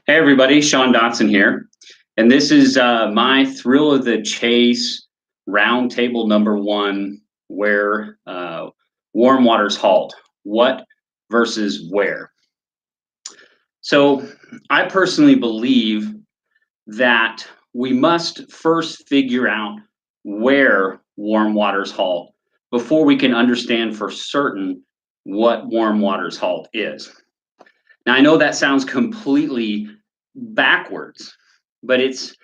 Hey everybody, Sean Dotson here, and this is my thrill of the chase roundtable number one, where warm waters halt. What versus where? So I personally believe that we must first figure out where warm waters halt before we can understand for certain what warm waters halt is. Now I know that sounds completely backwards, but it's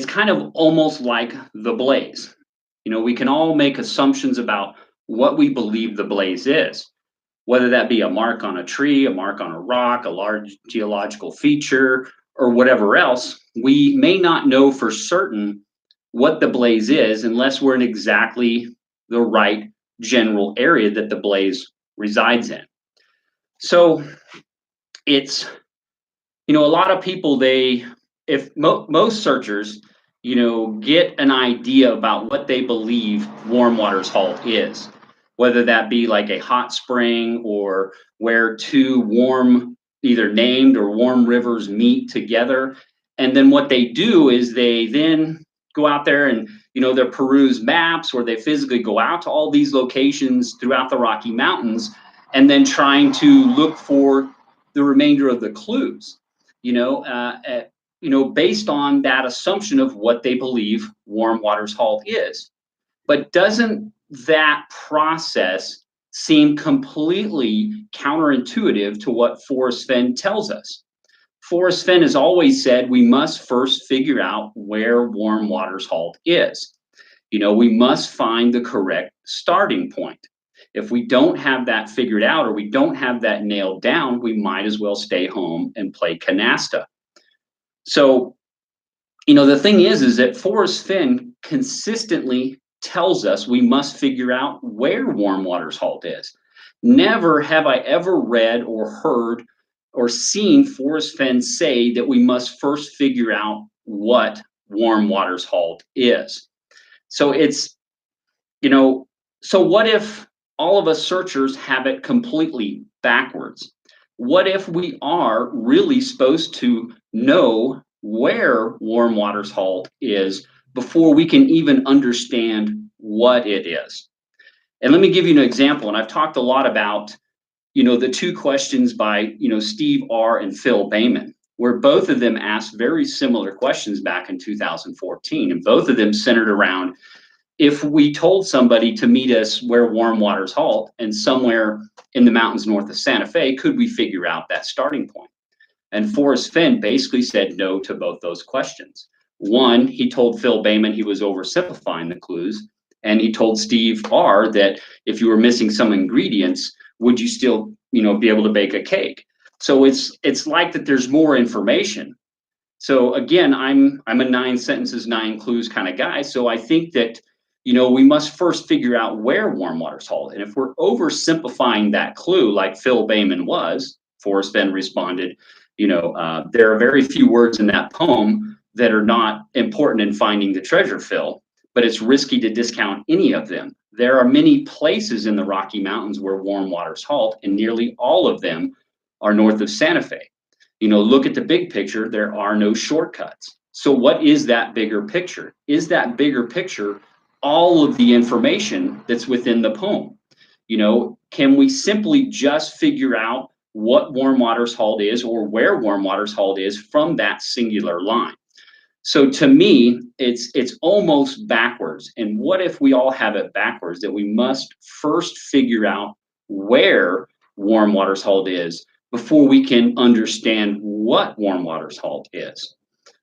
kind of almost like the blaze. We can all make assumptions about what we believe the blaze is, whether that be a mark on a tree, a mark on a rock, a large geological feature, or whatever else. We may not know for certain what the blaze is unless we're in exactly the right general area that the blaze resides in. So it's a lot of people, if most searchers get an idea about what they believe warm waters halt is, whether that be like a hot spring or where two warm, either named or warm rivers meet together. And then what they do is they then go out there and they peruse maps, or they physically go out to all these locations throughout the Rocky Mountains and then trying to look for the remainder of the clues, based on that assumption of what they believe warm waters halt is. But doesn't that process seem completely counterintuitive to what Forrest Fenn tells us? Forrest Fenn has always said we must first figure out where warm waters halt is. We must find the correct starting point. If we don't have that figured out, or we don't have that nailed down, we might as well stay home and play canasta. So, the thing is that Forrest Fenn consistently tells us we must figure out where warm waters halt is. Never have I ever read or heard or seen Forrest Fenn say that we must first figure out what warm waters halt is. So so what if all of us searchers have it completely backwards? What if we are really supposed to know where warm waters halt is before we can even understand what it is? And let me give you an example. And I've talked a lot about, the two questions by, Steve R. and Phil Bayman, where both of them asked very similar questions back in 2014. And both of them centered around, if we told somebody to meet us where warm waters halt and somewhere in the mountains north of Santa Fe, could we figure out that starting point? And Forrest Fenn basically said no to both those questions. One, he told Phil Bayman he was oversimplifying the clues. And he told Steve R. that if you were missing some ingredients, would you still, be able to bake a cake? So it's like that there's more information. So again, I'm a 9 sentences, 9 clues kind of guy. So I think that we must first figure out where warm waters halt. And if we're oversimplifying that clue, like Phil Bayman was, Forrest Fenn responded, there are very few words in that poem that are not important in finding the treasure, Phil, but it's risky to discount any of them. There are many places in the Rocky Mountains where warm waters halt, and nearly all of them are north of Santa Fe. Look at the big picture, there are no shortcuts. So what is that bigger picture? Is that bigger picture all of the information that's within the poem? Can we simply just figure out what warm waters halt is, or where warm waters halt is, from that singular line? So to me, it's almost backwards. And what if we all have it backwards, that we must first figure out where warm waters halt is before we can understand what warm waters halt is?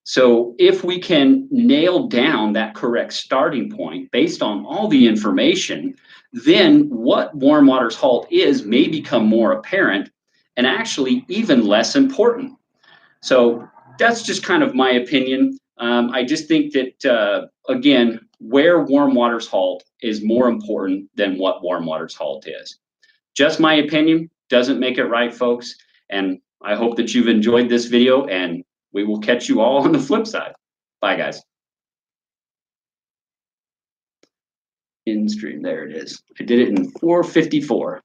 So if we can nail down that correct starting point based on all the information, then what warm waters halt is may become more apparent and actually even less important. So that's just kind of my opinion. I just think that, again, where warm waters halt is more important than what warm waters halt is. Just my opinion, doesn't make it right, folks. And I hope that you've enjoyed this video, and we will catch you all on the flip side. Bye, guys. In stream, there it is. I did it in 4:54.